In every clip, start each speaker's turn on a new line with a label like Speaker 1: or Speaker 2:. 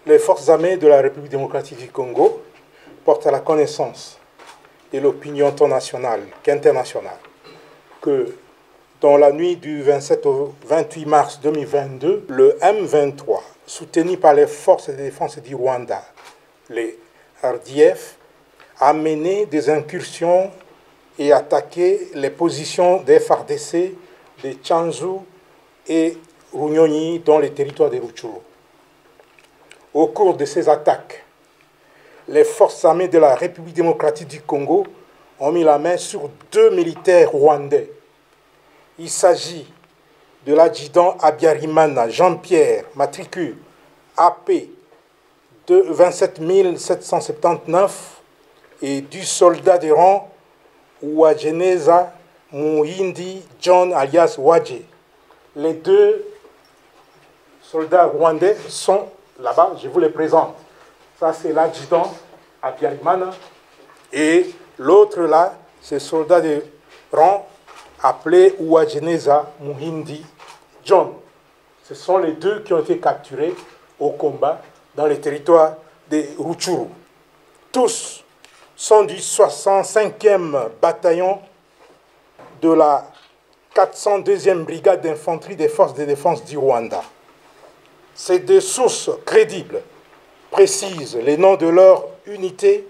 Speaker 1: Les forces armées de la République démocratique du Congo portent à la connaissance de l'opinion tant nationale qu'internationale que dans la nuit du 27 au 28 mars 2022, le M23, soutenu par les forces de défense du Rwanda, les RDF, a mené des incursions et attaqué les positions des FARDC de Tchanzu et Runyonyi dans les territoires de Rutshuru. Au cours de ces attaques, les forces armées de la République démocratique du Congo ont mis la main sur 2 militaires rwandais. Il s'agit de l'adjudant Habyarimana Jean-Pierre, matricule AP de 27 779, et du soldat de rang Uwajeneza Muhindi John alias Wadje. Les 2 soldats rwandais sont là-bas, je vous les présente. Ça, c'est l'adjudant Habyarimana. Et l'autre là, c'est le soldat de rang appelé Uwajeneza Muhindi John. Ce sont les 2 qui ont été capturés au combat dans les territoires de Rutshuru. Tous sont du 65e bataillon de la 402e brigade d'infanterie des forces de défense du Rwanda. Ces 2 sources crédibles précisent les noms de leur unité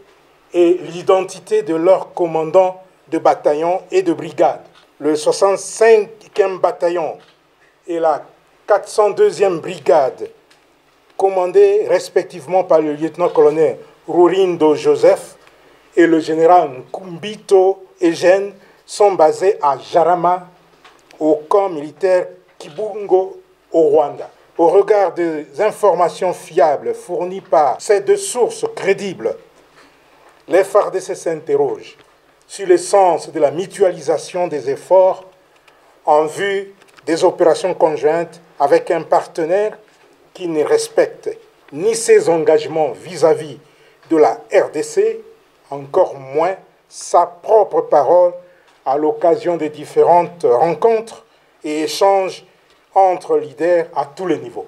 Speaker 1: et l'identité de leurs commandants de bataillon et de brigade. Le 65e bataillon et la 402e brigade, commandés respectivement par le lieutenant-colonel Rurindo Joseph et le général Nkumbito Eugène, sont basés à Jarama, au camp militaire Kibungo, au Rwanda. Au regard des informations fiables fournies par ces 2 sources crédibles, les FARDC s'interrogent sur le sens de la mutualisation des efforts en vue des opérations conjointes avec un partenaire qui ne respecte ni ses engagements vis-à-vis de la RDC, encore moins sa propre parole à l'occasion des différentes rencontres et échanges entre leaders à tous les niveaux.